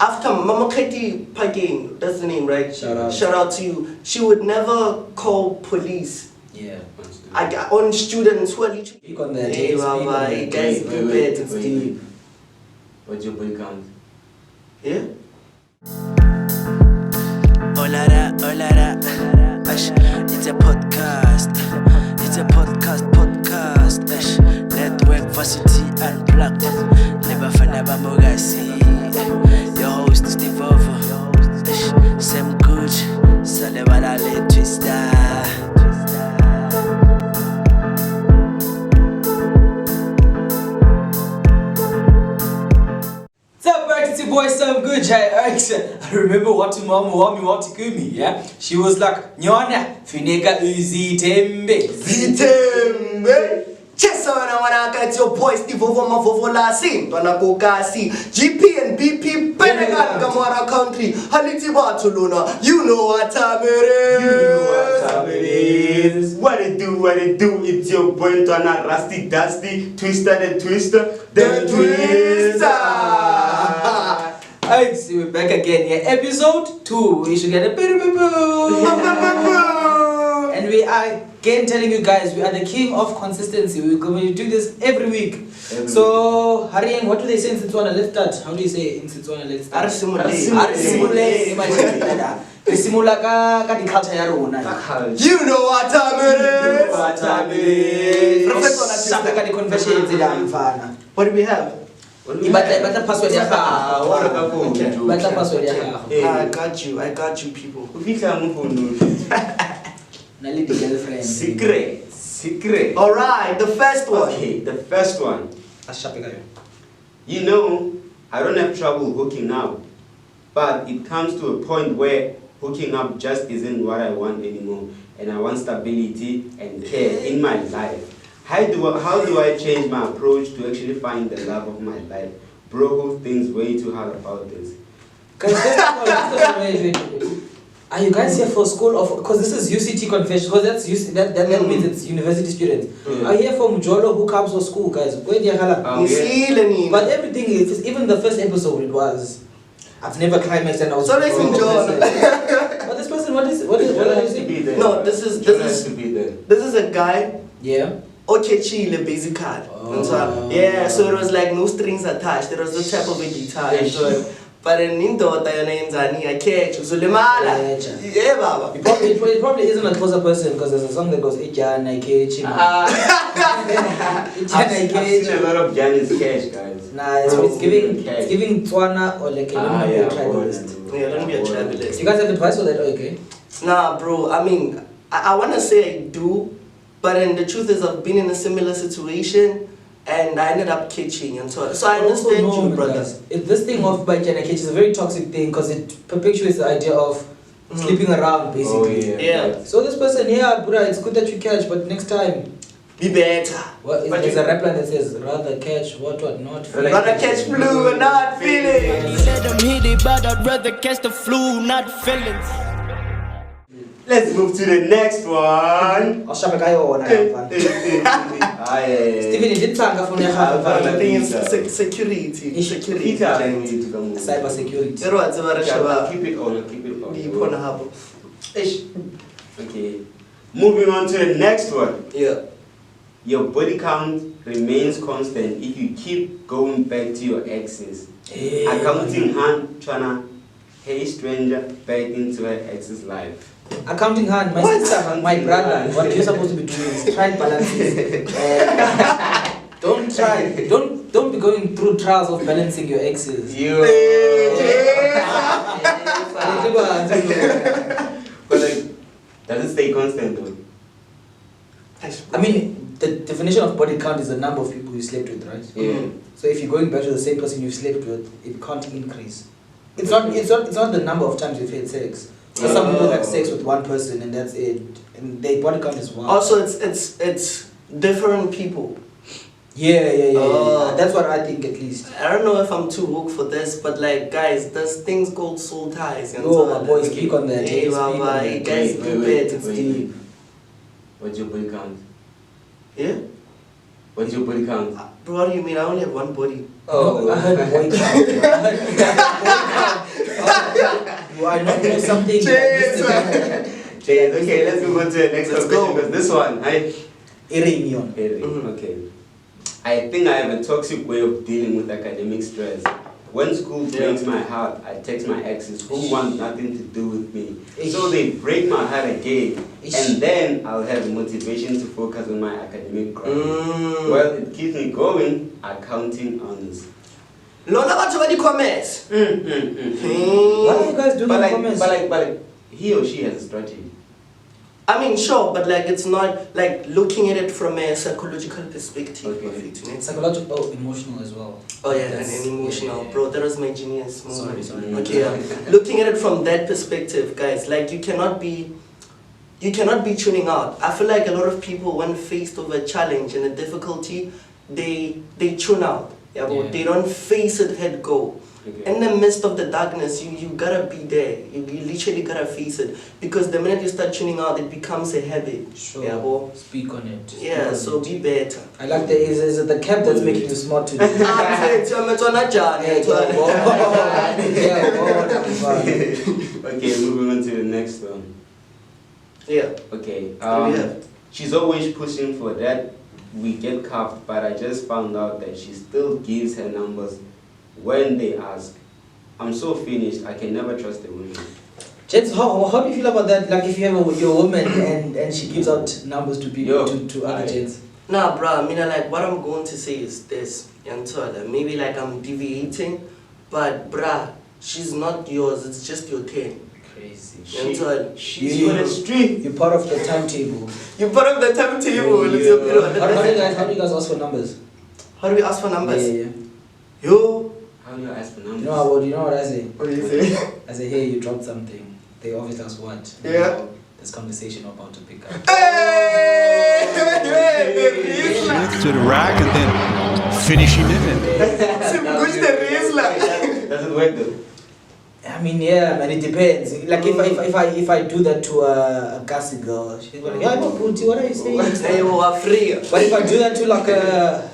after Mama Katie Pagin, that's the name, right? Shout out to you. She would never call police. Yeah. I got on students who are literally. Speak on that. Hey, Baba, guys, prepared. It's deep. What's your body count? Yeah? Hola, it's a podcast. It's a podcast. Network Varsity Unplugged. Never Mogozi. Your host Stevovo. Sirmguj, Stevovo-Mavovolase and TWISTA. Boy, Sirmguj. I remember what Mama what to me, yeah? She was like, Nyona, Fineka Zitembe. It's your boy Stevovo-Mavovolase and Mogozi. GP and BP Benegan Gamara country. Haliti Barcelona. You know what time it is. What it do? It's your boy Twana Rusty Dusty, Twista the Twister, the Twista. Alright, so we're back again. Yeah, episode 2. We should get a bit. And we are again telling you guys we are the king of consistency. We're going to do this every week. So, Hariang, what do they say in Setswana? Let's start. How do you say in Setswana? Let's start. You know what time it is. What do we have? Password. I got you, people. Secret. Alright, the first one. Okay, the first one. You know, I don't have trouble hooking up, but it comes to a point where hooking up just isn't what I want anymore, and I want stability and care in my life. How do I change my approach to actually find the love of my life? Bro, who thinks way too hard about this? Are you guys here for school of? Because this is UCT confession. Because that means it's university students. Are you here for Mjolo who comes for school, guys? But everything is even the first episode. It was. I've never climaxed and I was. So let's enjoy. But this person, what are you saying? No, this is a guy. Yeah. Okay, Chile, basically. Yeah, so it was like no strings attached. It was the type of a guitar. But in Indo, I catch. So yeah, Baba. It probably isn't a closer person because there's a song that goes, Jan, I catch. I've seen a lot of Jan's cash, guys. Nah, it's giving Tswana or like a tribalist. Yeah, let me be a tribalist. You guys have advice for that, okay? Nah, bro. I mean, I want to say I do. But then the truth is I've been in a similar situation and I ended up catching and so I understand you, brother. This thing of by Jana catch is a very toxic thing because it perpetuates the idea of sleeping around basically. Yeah. So this person, bro, it's good that you catch, but next time be better. There's a rap line that says rather catch what not feeling. Rather catch flu and not feeling. Let them hit it, but I'd rather catch the flu, not feelings. Let's move to the next one. Stephen, you did talk for security. Cyber security. Keep it on. Okay. Moving on to the next one. Yeah. Your body count remains constant if you keep going back to your exes. Accounting hand tryna, hey stranger, back into her ex's life. Accounting hand, my sister, my brother, what you're supposed to be doing is try and balance this. Don't be going through trials of balancing your exes. But like, does it stay constant though? I mean, the definition of body count is the number of people you slept with, right? Yeah. So if you're going back to the same person you slept with, it can't increase. It's not the number of times you've had sex. So some people have sex with one person and that's it, and their body count is one. Also, it's different people. Yeah. That's what I think at least. I don't know if I'm too woke for this, but like, guys, there's things called soul ties. Oh, my boy, speak on that. Hey, guys, prepared. It's deep. What's your body count? Yeah. What's your body count? Bro, what do you mean? I only have one body. Oh, I heard boy count. Do I not know something? Okay, let's move on to the next question because this one, Iranian. Okay. I think I have a toxic way of dealing with academic stress. When school breaks my heart, I text my exes who want nothing to do with me. So they break my heart again, and then I'll have motivation to focus on my academic grind. Well, it keeps me going, accounting honors. Lona got somebody comments. Why are you guys doing comments? But like, he or she has a strategy. I mean, sure, but like it's not like looking at it from a psychological perspective. Okay. Psychological, emotional as well. Oh yeah, and emotional, bro. That was my genius moment. Sorry. Okay, looking at it from that perspective, guys, like you cannot be tuning out. I feel like a lot of people, when faced with a challenge and a difficulty, they tune out. Yeah, but they don't face it head go. Okay. In the midst of the darkness, you gotta be there. You literally gotta face it, because the minute you start tuning out, it becomes a habit. Sure. Yeah, bro. Speak on it. Be better. I like the is it the cap that's making you smart today? Okay, moving on to the next one. Yeah. Okay. She's always pushing for that. We get cuffed, but I just found out that she still gives her numbers when they ask. I'm so finished, I can never trust a woman. Gents, how do you feel about that? Like if you have your woman and she gives out numbers to people, to other gents? Nah, bro, I mean, like, what I'm going to say is this, maybe like I'm deviating, but bruh, she's not yours, it's just your turn. Crazy. She's on the street. You're part of the timetable. You're part of the timetable. How do you guys ask for numbers? How do we ask for numbers? Yeah. Yo. How do you ask for numbers? You know what I say? What do you say? I say, hey, you dropped something. They always ask what? Yeah. This conversation about to pick up. Hey! To the rack and then finishing it. Sirmguj the Rizla. Does it work though? I mean, yeah, man, it depends. Like if I do that to a gassy girl, she's like, yeah, no, Punti, what are you saying? Hey, you are free. But if I do that to like a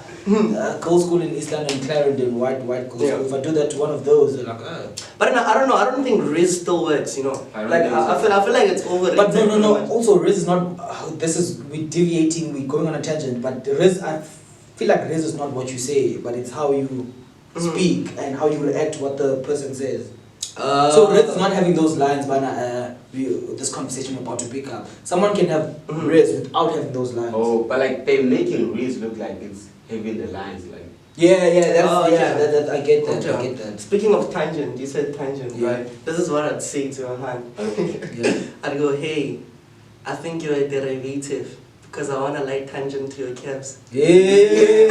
girls' school in East London, Clarendon, white girls' school, if I do that to one of those, they're like, But I don't know. I don't think Riz still works. I feel like it's overrated. But no. Also, Riz is not. We're deviating. We're going on a tangent. But Riz, I feel like Riz is not what you say, but it's how you speak and how you react to what the person says. So Riz is not having those lines, but this conversation we're about to pick up. Someone can have Riz without having those lines. Oh, but like they're making Riz look like it's having the lines, like. I get that. I get that. Speaking of tangent, you said tangent, right? This is what I'd say to a man. I'd go, hey, I think you're a derivative because I want to light tangent to your caps. Yes,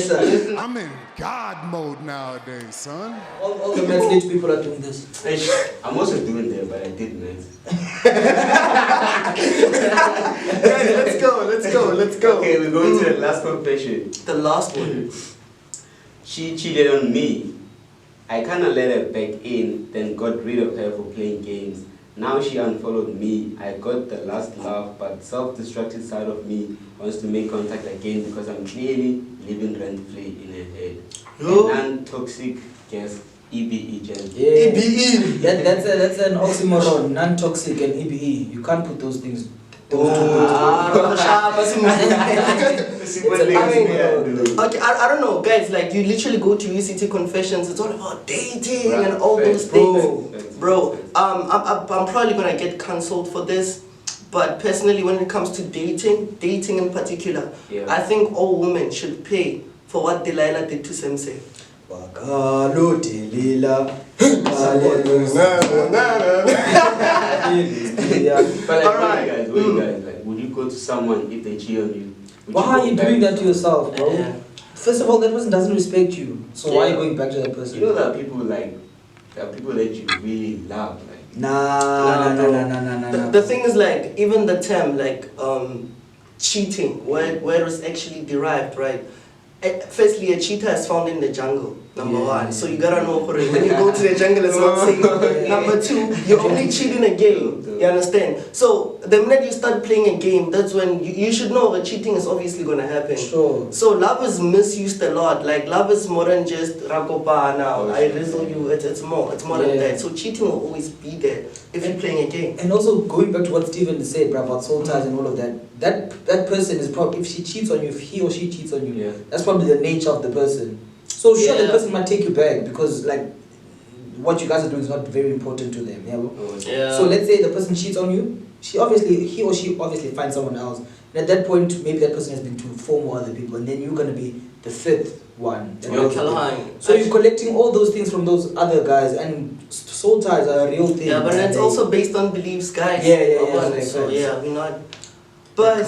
sir. I'm in God mode nowadays, son. All the message people are doing this. I'm also doing that, but I did nice. Let's go. Okay, we're going to the last confession. The last one. She cheated on me. I kind of let her back in, then got rid of her for playing games. Now she unfollowed me. I got the last laugh, but self-destructive side of me wants to make contact again because I'm clearly living rent-free in her head. Non-toxic gas, EBE gel. EBE. That's an oxymoron. Non-toxic and EBE. You can't put those things. Okay, I don't know, guys. Like you literally go to UCT confessions. It's all about dating and all those things, bro. I'm probably gonna get cancelled for this, but personally, when it comes to dating in particular, I think all women should pay for what Delilah did to Sensei. Alright, guys, like, would you go to someone if they cheat on you? Why are you doing that to yourself, bro? First of all, that person doesn't respect you. So why are you going back to that person? You know that people that you really love. Like, Nah. The thing is, like, even the term like cheating, where it was actually derived, right? firstly, a cheetah is found in the jungle, number one. So you gotta know when you go to the jungle, it's not safe. Number two, you only cheat in a game. You understand? So the minute you start playing a game, that's when you should know that cheating is obviously gonna happen. Sure. So love is misused a lot. Like love is more than just rakopa now. I rizzle you. It's more than that. So cheating will always be there if you're playing a game. And also going back to what Steven said, bro, about soul ties and all of that. That person is probably, if she cheats on you, if he or she cheats on you, that's probably the nature of the person. So sure, the person might take you back because like what you guys are doing is not very important to them. Yeah. So let's say the person cheats on you. He or she obviously finds someone else. And at that point, maybe that person has been to 4 more other people, and then you're gonna be the 5th one. So you're collecting all those things from those other guys, and soul ties are a real thing. Yeah, but it's also based on beliefs, guys. So yeah, we're not. But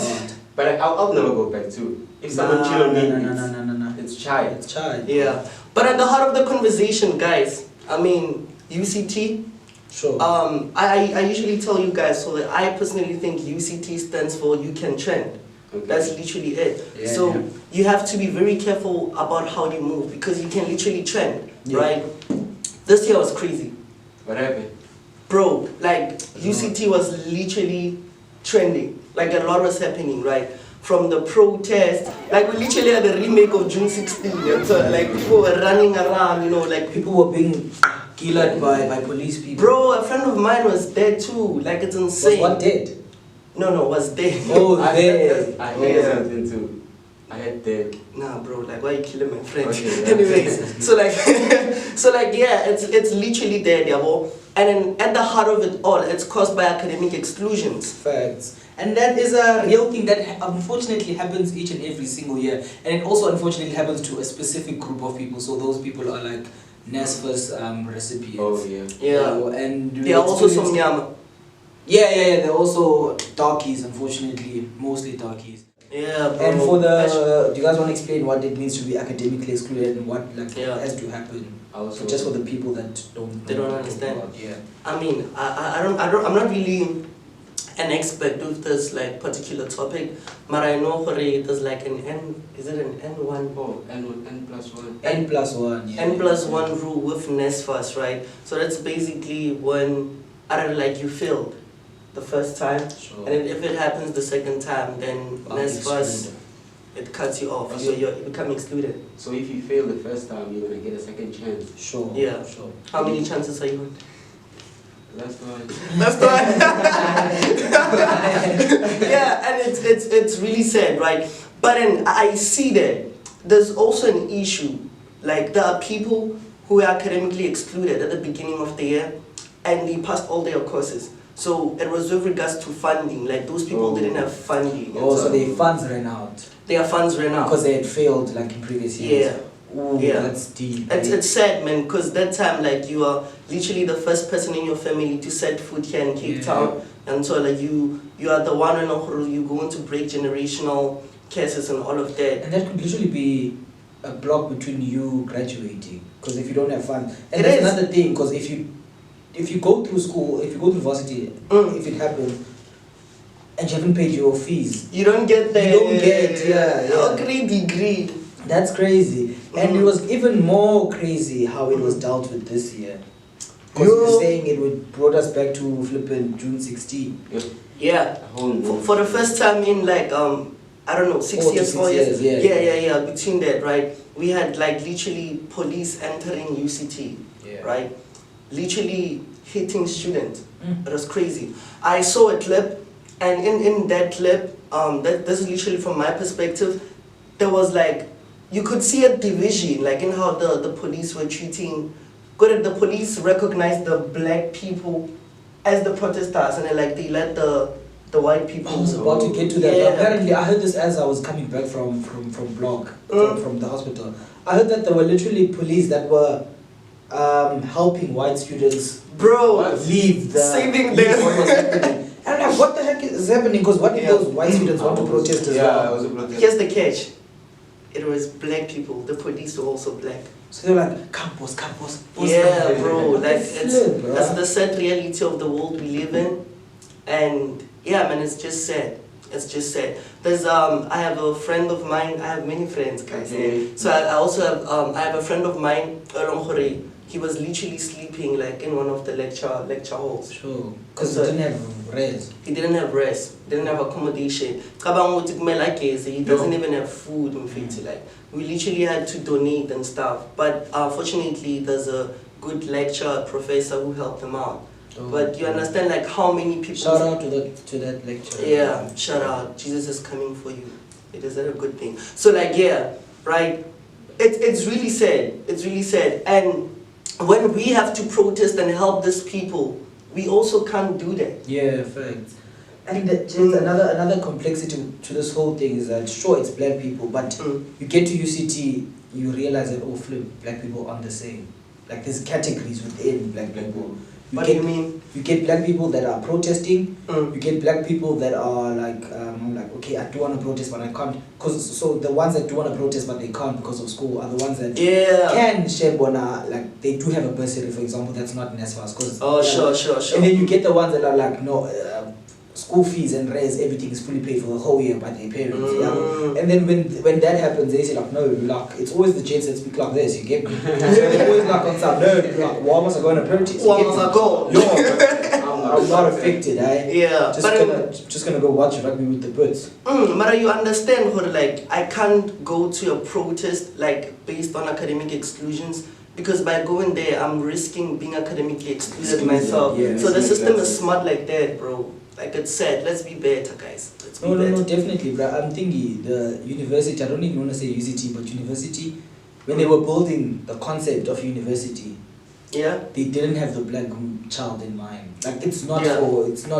I'll never go back to. If someone cheat on me, it's child. It's child. Yeah. But at the heart of the conversation, guys, I mean, UCT. Sure. I usually tell you guys, so that I personally think UCT stands for You Can Trend. Okay. That's literally it. So you have to be very careful about how you move because you can literally trend, right? This year was crazy. What happened? Bro, like UCT was literally trending. Like a lot was happening, right? From the protest, like we literally had a remake of June 16, and so like people were running around, you know, like people were being killed by police people. Bro, a friend of mine was dead too, like it's insane. Was what dead? No, was dead. Oh, dead. I heard something too. I had dead. Nah, bro, like why are you killing my friend? Okay, Anyways, so like yeah, it's literally dead, yabo. And then at the heart of it all, it's caused by academic exclusions. Facts. And that is a real thing that unfortunately happens each and every single year. And it also unfortunately happens to a specific group of people. So those people are like NSFAS recipients. Oh, yeah. Yeah. And there are also some Nyama. Yeah. They're also darkies, unfortunately. Mostly darkies. Yeah, bro. And for the, do you guys want to explain what it means to be academically excluded and what has to happen? Also, just for the people that don't understand. Yeah. I mean, I'm not really an expert with this like particular topic, but I know for it there's like an N, is it an N1? Oh, N+1. N+1, yeah. N+1 rule with NSFAS, right? So that's basically when, like you failed the first time, and then if it happens the second time, then NSFAS, it cuts you off, you become excluded. So if you fail the first time, you're going to get a second chance? Sure. Yeah. Sure. How many chances are you on? That's one. Yeah, and it's really sad, right? But then I see that there's also an issue. Like there are people who are academically excluded at the beginning of the year and they passed all their courses. So it was with regards to funding, like those people didn't have funding. So their funds ran out. Their funds ran out. Because they had failed like in previous years. Yeah. Ooh, yeah, that's deep. It's sad, man, because that time, like, you are literally the first person in your family to set foot here in Cape Town, and so like you are the one and all, you going to break generational curses and all of that. And that could literally be a block between you graduating, because if you don't have fun, and that's another thing, because if you go through school, if you go through varsity, if it happens, and you haven't paid your fees, you don't get the degree. That's crazy. And it was even more crazy how it was dealt with this year. Because you're saying it would brought us back to flipping June 16. Yeah. For the first time in like I don't know, 4 years. Yeah. Between that, right? We had like literally police entering UCT, right? Literally hitting students. It was crazy. I saw a clip, and in that clip, this is literally from my perspective, there was like, you could see a division, like in how the police were treating. The police recognized the black people as the protesters, and they let the white people. I was about to get to that. Yeah. Apparently, I heard this as I was coming back from block from the hospital. I heard that there were literally police that were helping white students. Leave saving them. What was happening. And I'm like, what the heck is happening? Because what if those white students want to protest as well? Here's the catch. It was black people. The police were also black. So they were like, campus. Yeah, bro. Like that's the sad reality of the world we live in. And yeah, man, it's just sad. It's just sad. There's I have a friend of mine. I have many friends, guys. Okay. So I also have I have a friend of mine, he was literally sleeping like in one of the lecture halls. Sure. Because he didn't have res. He didn't have rest, didn't have accommodation. He doesn't even have food. Like, we literally had to donate and stuff. But fortunately, there's a good lecturer, professor who helped him out. Oh, but you understand like how many people... Shout out to that lecturer. Yeah, shout out. Jesus is coming for you. It is a good thing. So like, yeah, right? It's really sad. It's really sad. And when we have to protest and help these people, we also can't do that. Yeah, facts. And just another complexity to this whole thing is that sure it's black people, but you get to UCT, you realize that oh flip, black people aren't the same. Like there's categories within black people. What do you mean? You get black people that are protesting. You get black people that are like okay, I do want to protest but I can't. So the ones that do want to protest but they can't because of school are the ones that can share like they do have a bursary, for example, that's not NSFAS. Sure. And then you get the ones that are like no. School fees and res, everything is fully paid for the whole year by their parents. Yeah? And then when that happens, they say like, no, like it's always the gents that speak like this. You get me? They're always like on some no, like why must I go on a protest? Why must I go? I'm not affected. Yeah, just gonna go watch rugby with the Brits. But you understand, like I can't go to a protest like based on academic exclusions. Because by going there, I'm risking being academically excluded myself. Yeah, so the system is smart like that, bro. Like it's sad. Let's be better, guys. Let's be better. No, definitely, bro. I'm thinking the university, I don't even want to say UCT, but university, when they were building the concept of university, they didn't have the black child in mind. Like it's not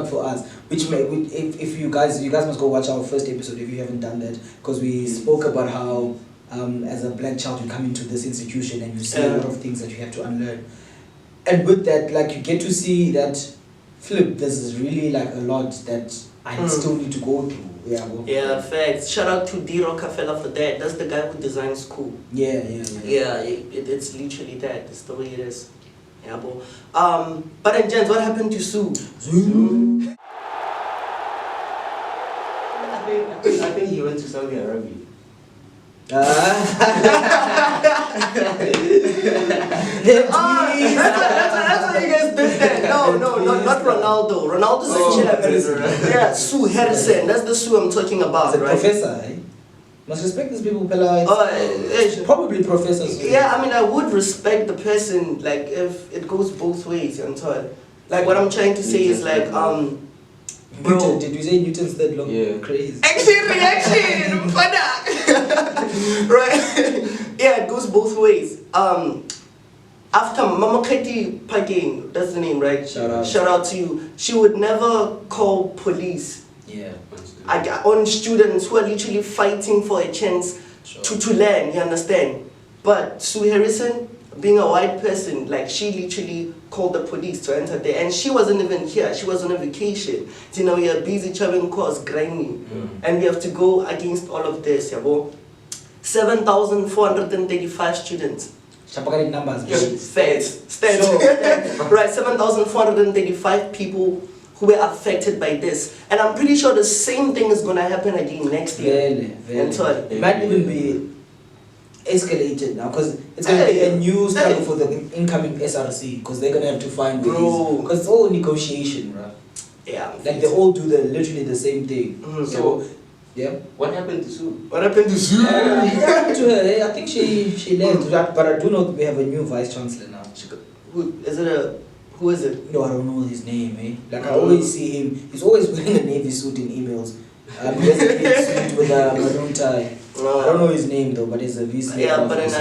for us. Which if you guys must go watch our first episode if you haven't done that, because we spoke about how as a black child you come into this institution and you see a lot of things that you have to unlearn. And with that, like you get to see that flip, this is really like a lot that I still need to go through. Yeah, facts. Shout out to D. Rockefeller for that. That's the guy who designed school. Yeah. It's literally that. It's the way it is. Yeah, bro. But then, gents, what happened to Sue? I think he went to Saudi Arabia. That's why you guys did that. No, not Ronaldo. Ronaldo's a champ. Yeah, Sue Harrison. That's the Sue I'm talking about, right? Professor, eh? Must respect these people, Pella. Probably professors. Yeah, I mean, I would respect the person, like, if it goes both ways, you know. Like, what I'm trying to say is, like, Newton, did you say Newton's third law? Yeah. Crazy. Reaction! Right? Yeah, it goes both ways. After Mama Katie Paging, that's the name, right? Shout out to you. She would never call police. Yeah. On students who are literally fighting for a chance to learn, you understand? But Sue Harrison, being a white person, like she literally called the police to enter there, and she wasn't even here. She was on a vacation. You know, we are busy traveling course, grinding, and we have to go against all of this. 7,435 students. Numbers. Stats. Right, 7,435 people who were affected by this, and I'm pretty sure the same thing is gonna happen again next year. It might even be escalated now because it's going to be a new struggle for the incoming SRC because they're going to have to find ways because it's all negotiation, bro. Yeah. Like they all do literally the same thing. So, yeah. What happened to Sue? What happened to Sue? What happened to her? I think she left, but I do know that we have a new vice chancellor now. Who is it? No, I don't know his name, eh? Like I always see him. He's always wearing a navy suit in emails. He has a navy suit with a maroon tie. I don't know his name though, but it's a VC. Yeah, but is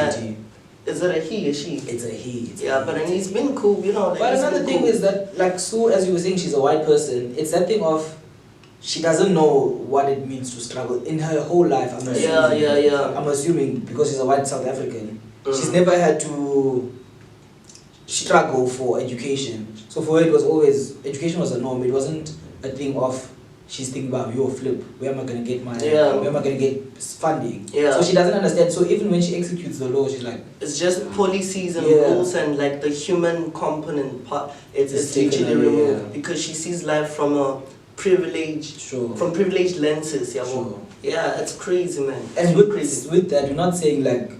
it a he or she? It's a he. But he's been cool, you know. Like, but another thing is that, like Sue, as you were saying, she's a white person. It's that thing of she doesn't know what it means to struggle in her whole life. I'm assuming. I'm assuming because she's a white South African. She's never had to struggle for education. So for her, it was always education was a norm. It wasn't a thing of she's thinking about flip. Where am I gonna get my? Where am I gonna get funding? So she doesn't understand. So even when she executes the law, she's like, it's just policies and rules and like the human component part. It's literally removed because she sees life from a privileged, Sure. from privileged lenses, yeah. Sure. Yeah, it's crazy, man. And It's crazy. with that, we're not saying like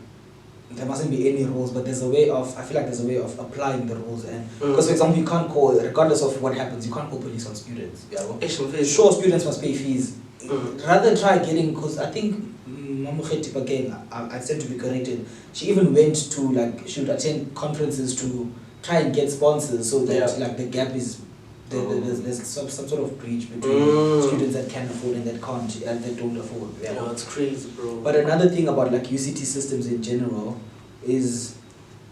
there mustn't be any rules, but there's a way of, I feel like there's a way of applying the rules. And because, for example, you can't call, regardless of what happens, you can't call police on students. Yeah, well, sure, students must pay fees. Rather try getting, because I think Mamukhethi again, I said to be corrected, she even went to like, she would attend conferences to try and get sponsors so that like the gap is, there's some sort of breach between students that can afford and that can't, and that don't afford. Yeah. No, it's crazy, bro. But another thing about like UCT systems in general is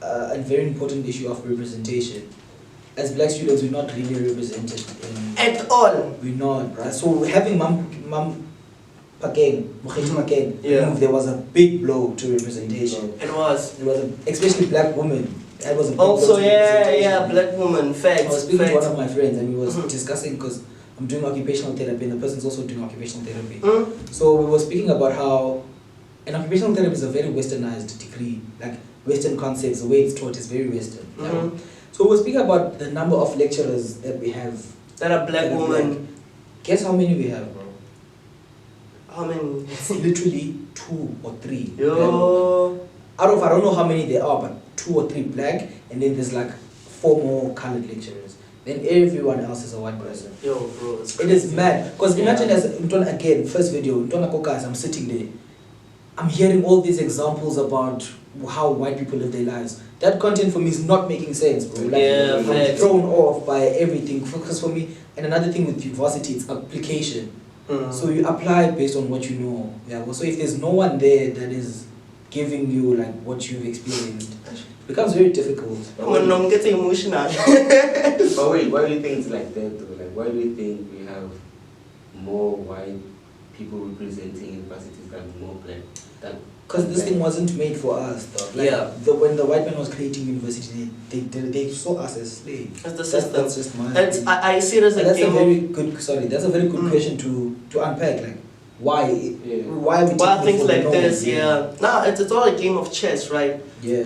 a very important issue of representation. As black students, we're not really represented at all. We're not, right? So having Mukhethi Makeng, there was a big blow to representation. It was especially black women. That was a big also, blow to yeah, black woman, facts. I was speaking to one of my friends and we was discussing, because I'm doing occupational therapy and the person's also doing occupational therapy. So we were speaking about how an occupational therapy is a very westernized degree, like Western concepts, the way it's taught is very Western. So we were speaking about the number of lecturers that we have that are black women. Guess how many we have, bro? How many? It's literally 2 or 3. Yo. Out of, I don't know how many there are, but 2 or 3 black, and then there's like 4 more colored lecturers. Then everyone else is a white person. Yo, bro, it is mad. Because imagine as, again, first video, I'm sitting there. I'm hearing all these examples about how white people live their lives. That content for me is not making sense, bro. Like, I'm thrown off by everything. Because for me, and another thing with Varsity, it's application. So you apply based on what you know. Yeah. So if there's no one there that is giving you like what you've experienced, it becomes very difficult. I'm getting emotional. But wait, why do you think it's like that though? Like, why do you think we have more white people representing universities than more black? Because this thing wasn't made for us, though. Like, when the white man was creating university, they saw us as slaves. That's the system. That's just my I see it as a game that's a very good question to unpack. Like, why things like this? Yeah. No, it's all a game of chess, right? Yeah.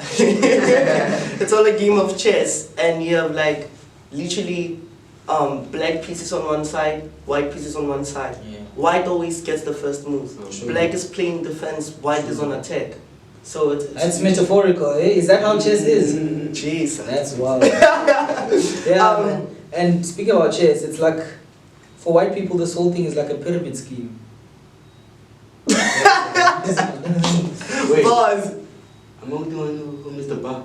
It's all a game of chess, and you have like literally black pieces on one side, white pieces on one side. Yeah. White always gets the first move. Sure. Black is playing defense, white is on attack. So that's metaphorical, eh? Is that how chess is? Jeez. That's wild. Yeah, man. And speaking about chess, it's like, for white people, this whole thing is like a pyramid scheme. Wait. Pause. I'm only doing Mr. Ba.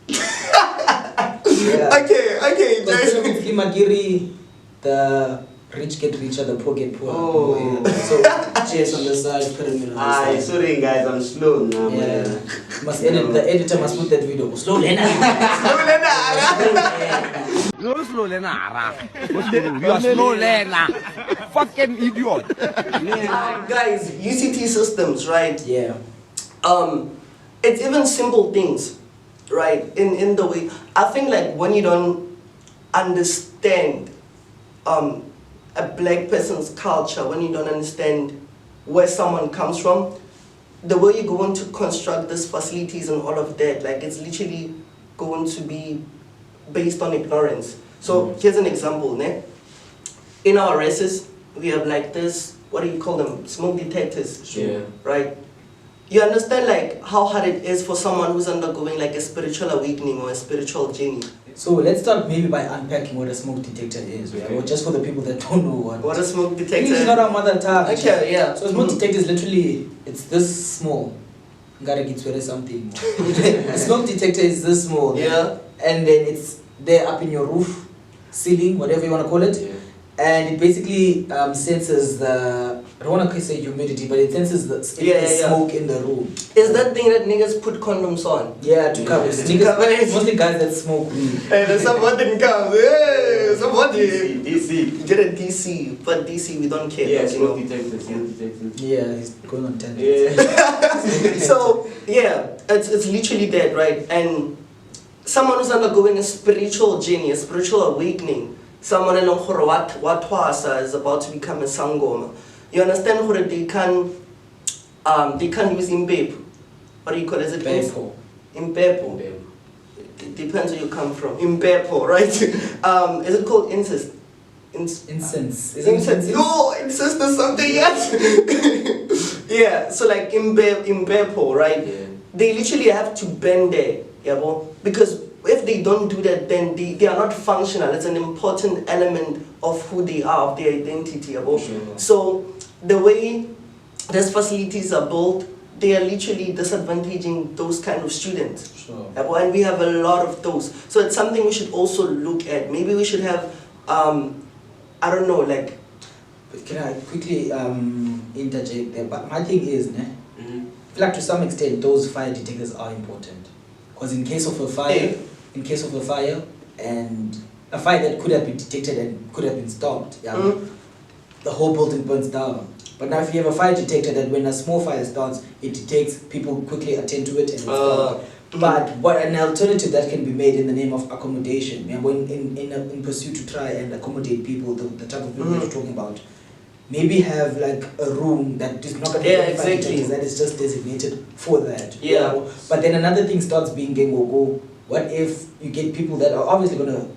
Yeah. Okay. Because pyramid scheme, Magiri, the rich get richer, the poor get poorer. Oh. Yeah. So chess on the side, pyramid on the side. Sorry guys, I'm slow now. Yeah. Must edit, the editor must put that video. Slow Lena. Slow Lena. You are slow Lena. Fucking idiot. Guys, UCT systems, right? Yeah. It's even simple things, right? In the way I think, like, when you don't understand a black person's culture, when you don't understand where someone comes from, the way you're going to construct these facilities and all of that, like, it's literally going to be based on ignorance. So here's an example, ne? In our races, we have like this, what do you call them? Smoke detectors. Yeah. Right? You understand like how hard it is for someone who's undergoing like a spiritual awakening or a spiritual journey. So let's start maybe by unpacking what a smoke detector is, right? Or just for the people that don't know what a smoke detector English is not our mother tongue. Okay, yeah. So a smoke detector is literally, it's this small. Gotta get rid of something. A smoke detector is this small. Yeah. And then it's there up in your roof, ceiling, whatever you want to call it. Yeah. And it basically senses the, I don't want to say humidity, but it senses the smoke in the room. Is that thing that niggas put condoms on? Yeah, to cover it. Niggas, mostly guys that smoke weed. Hey, there's someone didn't come. Hey, somebody. DC. Get a DC, but DC we don't care. Yeah, smoke detectors. Yeah, he's going on tangents. Yeah. So yeah, it's literally that, right? And someone who's undergoing a spiritual journey, a spiritual awakening, someone in what Twasa is about to become a sangoma. You understand how they can use impepo. What do you call it? Is it Impepo. Impepo. It depends where you come from. Impepo, right? Is it called incest? Incense. Incense. No, incest is something else. Yeah, so like in Bepo, right? Yeah. They literally have to bend there, yeah, because if they don't do that, then they are not functional. It's an important element of who they are, of their identity, yeah, Sure. So the way these facilities are built, they are literally disadvantaging those kind of students. Sure. And we have a lot of those. So it's something we should also look at. Maybe we should have, I don't know, like... But can I quickly interject there? But my thing is, I feel like to some extent those fire detectors are important. Because in case of a fire, and a fire that could have been detected and could have been stopped, the whole building burns down. But now if you have a fire detector that when a small fire starts, it detects, people quickly attend to it and it's stopped. But what an alternative that can be made in the name of accommodation, when in pursuit to try and accommodate people, the type of people that you're talking about, maybe have like a room that is not going to be exactly. that is just designated for that. Yeah. You know? But then another thing starts being go. What if you get people that are obviously going to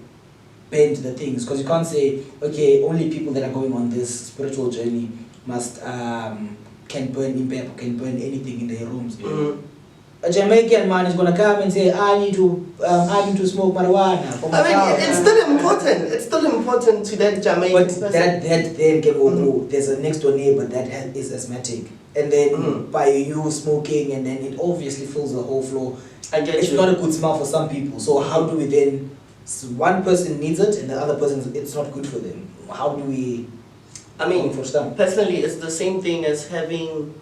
bend the things? Because you can't say, okay, only people that are going on this spiritual journey must can burn impact, can burn anything in their rooms. A Jamaican man is gonna come and say, I need to smoke marijuana. It's still important. It's still important to that Jamaican But person. that then can go. There's a next door neighbor that is asthmatic, and then by you smoking, and then it obviously fills the whole floor. I get It's you. not a good smell for some people. So how do we then? One person needs it, and the other person it's not good for them. How do we? I mean, for them? personally, it's the same thing as having...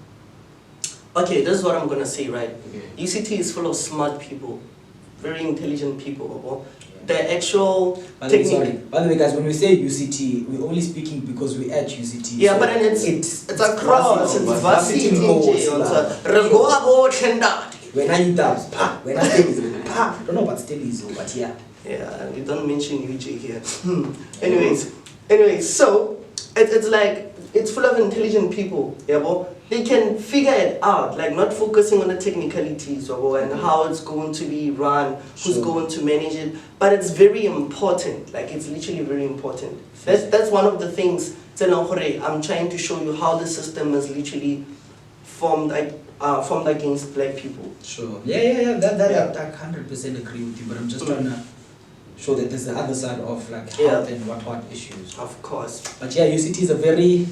Okay, this is what I'm gonna say, right? Okay. UCT is full of smart people, very intelligent people. The actual By the way, technique... sorry. By the way, guys, when we say UCT, we're only speaking because we're at UCT. Yeah, so but then it's across, it's Varsity, when I dubs, when I still I don't know about still but yeah. Yeah, we don't mention UJ here. Anyways, so it's like, it's full of intelligent people, yeah, they can figure it out, like not focusing on the technicalities and how it's going to be run, who's Sure. going to manage it, but it's very important, like it's literally very important. That's one of the things, I'm trying to show you how the system is literally formed against black people. Sure. Yeah. That I 100% agree with you, but I'm just trying to show that there's the other side of like health and what issues. Of course. But yeah, UCT is a very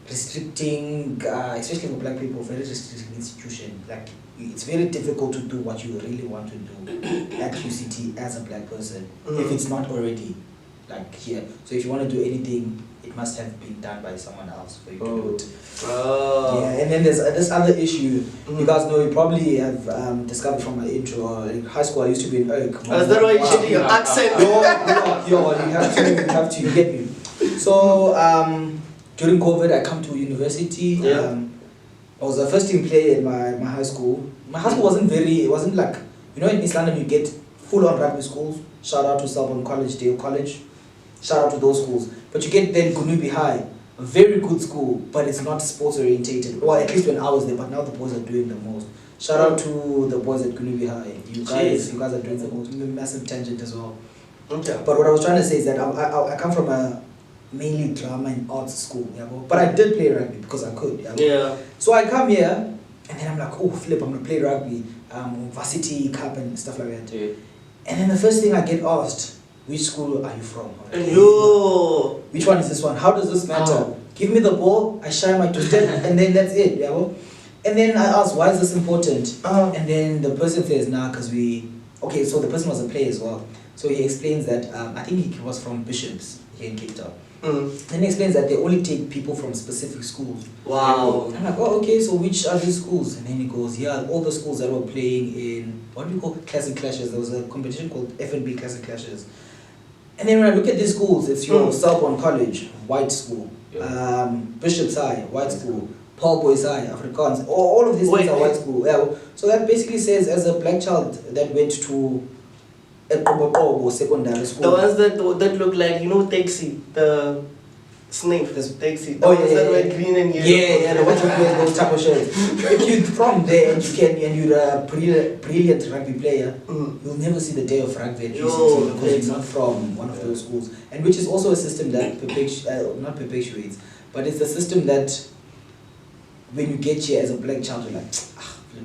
restricting, especially for black people, very restricting institution. Like it's very difficult to do what you really want to do at UCT as a black person, if it's not already like here. So if you want to do anything, it must have been done by someone else for you to do it. Yeah, and then there's this other issue. You guys know, you probably have discovered from my intro. Like high school, I used to be in Oak. Is that why you changing your accent? You have to get me. So during COVID, I come to university. Yeah. I was a first team player in my high school. My high school it wasn't like, you know, in East London you get full on rugby schools. Shout out to Stevovo College, Dale College. Shout out to those schools. But you get then Gunubi High, a very good school, but it's not sports orientated. Or at least when I was there, but now the boys are doing the most. Shout out to the boys at Gunubi High. You guys are doing the most. Massive tangent as well. Okay. But what I was trying to say is that I come from a mainly drama and arts school, yeah, but I did play rugby because I could. Yeah. So I come here, and then I'm like, oh, Philip, I'm gonna play rugby, Varsity Cup and stuff like that. Yeah. And then the first thing I get asked, which school are you from? Yo. Which one is this one? How does this matter? Give me the ball, I shine my twisted, and then that's it, yeah. And then I ask, why is this important? And then the person says, nah, because okay, so the person was a player as well. So he explains that, I think he was from Bishops here in Cape Town. Then he explains that they only take people from specific schools. Wow. I'm like, oh, okay, so which are these schools? And then he goes, yeah, all the schools that were playing in, what do we call Classic Clashes? There was a competition called F&B Classic Clashes. And then when I look at these schools, it's your Selborne College, white school, Bishop's High, white school, Paul Boys High, Afrikaans, all of these things are white school. Yeah, so that basically says, as a black child that went to a secondary school. The ones that look like, you know, taxi, the Snake, taxi. Oh, Is that where green and yellow? Yeah, the ones who wear those type of shirts. If you're from there and you're a brilliant rugby player, you'll never see the day of rugby at UCT because you're not from one of those schools. And which is also a system that not perpetuates, but it's a system that when you get here as a black child, you're like,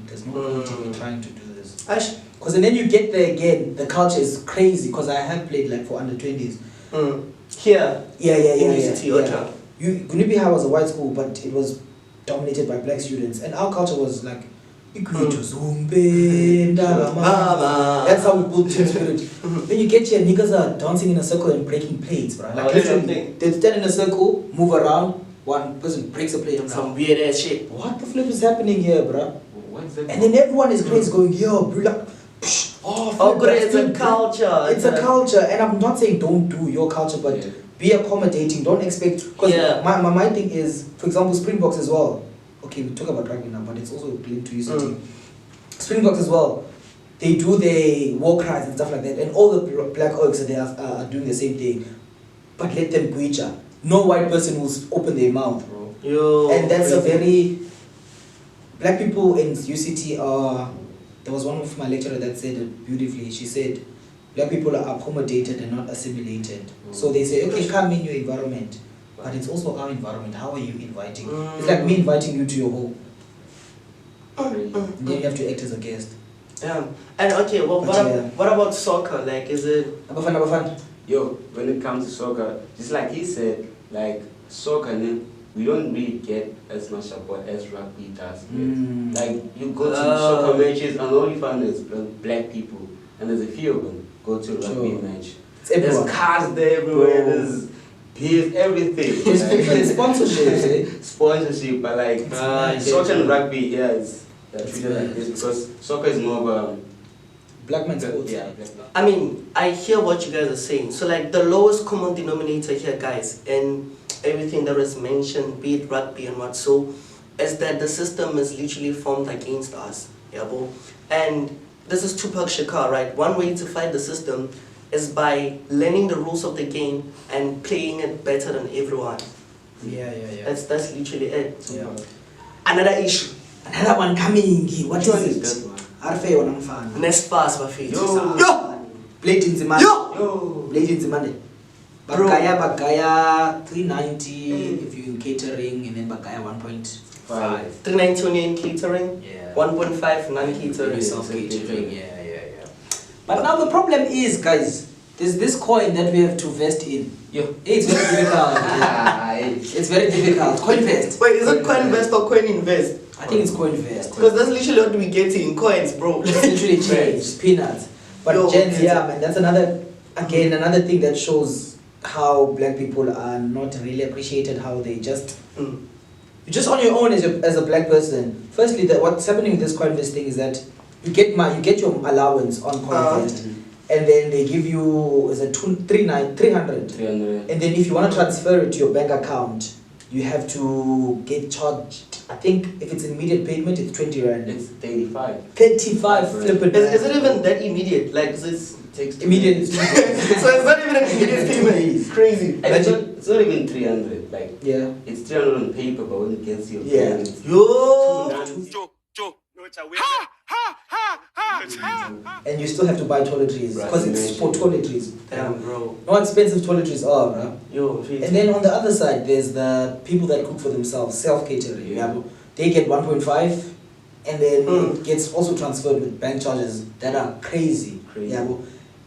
there's no point in trying to do this. Because and then you get there again, the culture is crazy because I have played like for under 20s. Here? Yeah. UCT, Gunibiha was a white school, but it was dominated by black students. And our culture was like, that's how we built team spirit. When you get here, niggas are dancing in a circle and breaking plates, bro. Like literally, they stand in a circle, move around, one person breaks a plate. Some weird ass shit. What the flip is happening here, bro? And then everyone is crazy going, yo, bro, like, it's a culture. It's a culture, and I'm not saying don't do your culture, but be accommodating. Don't expect. Because my thing is, for example, Springboks as well. Okay, we talk about rugby now, but it's also linked to UCT. Springboks as well. They do their war cries and stuff like that, and all the black oaks are doing the same thing. But let them guicha. No white person will open their mouth, bro. And that's a very black people in UCT are. There was one of my lecturer that said it beautifully. She said, black people are accommodated and not assimilated. So they say, okay, come in your environment, but it's also our environment. How are you inviting? It's like me inviting you to your home. And then you have to act as a guest. Yeah. And okay, well, what about soccer? Like, is it... Abafan. Yo, when it comes to soccer, just like he said, like, soccer, we don't really get as much support as rugby does. Like, you go to soccer matches and all you find is black people, and there's a few of them go to a rugby match. There's cars there everywhere, there's beers, everything. There's sponsorships, Sponsorship, but like, soccer and rugby, it's treated like this because soccer is more of a black man's sport. Yeah. I mean, I hear what you guys are saying. So like the lowest common denominator here, guys, and everything that was mentioned, be it rugby and what so, is that the system is literally formed against us. Yeah, bro. And this is Tupac Shakur, right? One way to fight the system is by learning the rules of the game and playing it better than everyone. Yeah. That's literally it. Yeah. Another issue. Another one coming. What is it? NSFAS, bafethu. Yo! Blade in the man. Yo! Blade in the man. Bagaya 390 if you're in catering, and then Bagaya 1.5. 390 when you're in catering? Yeah. 1.5 non-catering. Self-catering, yeah. But now the problem is, guys, there's this coin that we have to invest in. Yo. It's very difficult. It's very difficult. Coinvest. Wait, is it Coinvest or Coininvest? I think it's Coinvest. Because that's literally what we get in coins, bro. It's literally change, peanuts. But gents, man, that's another thing that shows how black people are not really appreciated, how they just... You're just on your own as a black person. Firstly, what's happening with this Coinvest thing is that you get your allowance on Coinvest, and then they give you 300. And then if you want to transfer it to your bank account, you have to get charged. I think if it's immediate payment, it's 20 rand. It's 35. 35 flippin'. Is it even that immediate? Like, this takes immediate. So it's not even an immediate payment. It's crazy. It's not even 300. Like, yeah, it's 300 on paper, but when it gets your payment, it's and you still have to buy toiletries because it's for toiletries. Damn, bro. No expensive toiletries are, bro. Yo, and then on the other side, there's the people that cook for themselves, self-catering. Yeah. They get 1.5, and then it gets also transferred with bank charges that are crazy. Yeah, bro.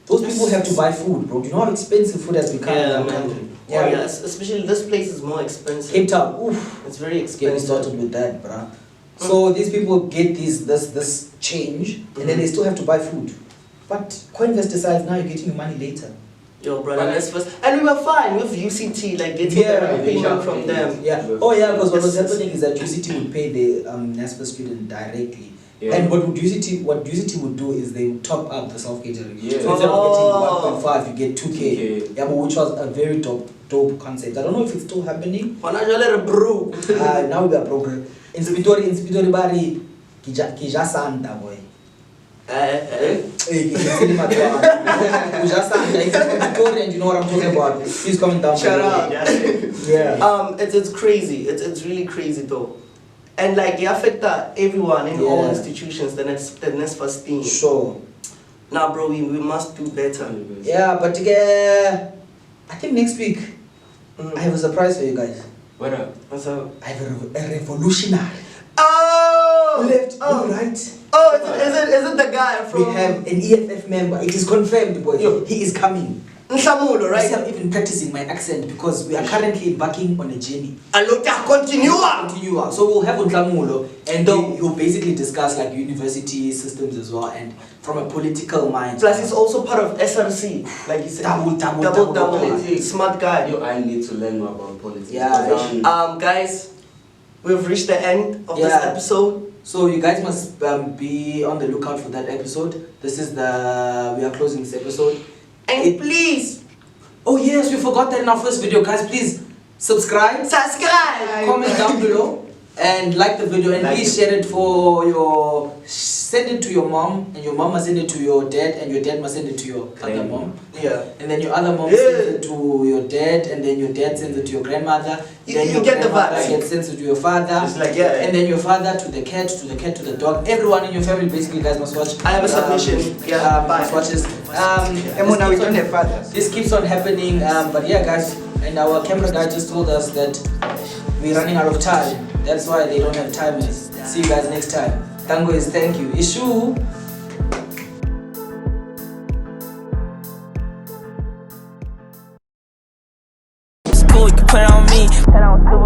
Those people have to buy food, bro. Do you know how expensive food has become in our country? Yeah, especially this place is more expensive. Cape Town, oof. It's very expensive. Getting started with that, bro. So these people get this change, and then they still have to buy food. But Coinvest decides now you're getting your money later. Yo, brother, let's first. And we were fine with UCT, like getting the payment from them. Yeah. Oh yeah, because what was happening is that UCT would pay the NSFAS student directly. Yeah. And what UCT would do is they would top up the self-catering. Yeah. So instead of getting 1.5, you get 2K. Yeah, but which was a very dope concept. I don't know if it's still happening. Now we are broke. In Spitori Bari, Kija Santa boy. Hey, you can tell him at the we just sang, if you're from Victoria and you know what I'm talking about, please comment down Shut below. up. Yeah. It's crazy. It's really crazy though. And like it affects everyone in all institutions, the NSFAS thing. Sure. Nah, bro, we must do better. Yeah, but I think next week I have a surprise for you guys. What up? What's up? I have a revolutionary. Oh! Left, Oh! right. Oh, is it the guy from... We have an EFF member. It is confirmed, boys. Yo. He is coming. Nhlamulo, Right? right? I'm even practicing my accent because we are currently embarking on a journey. Alota, continua! Continue. So we'll have Nhlamulo and he'll basically discuss like university systems as well and from a political mind. Plus, he's also part of SRC, like you said. Double. Smart guy. Yo, I need to learn more about politics. Yeah. Guys, we've reached the end of this episode. So you guys must be on the lookout for that episode. This is we are closing this episode. And please, oh yes, we forgot that in our first video, guys. Please subscribe, comment down below, and like the video. And please share it send it to your mom, and your mom must send it to your dad, and your dad must send it to your other mom. Yeah. And then your other mom sends it to your dad, and then your dad sends it to your grandmother. Then You your get the grandmother vibe. sends it to your father. Just like And then your father to the cat, to the dog. Everyone in your family, basically, guys must watch. I have a submission. Must watch this. Emona, we don't have fathers. This keeps on happening, but yeah, guys, and our camera guy just told us that we're running out of time. That's why they don't have timers. See you guys next time. Tango is thank you. Issue. It's cool, you can put it on me.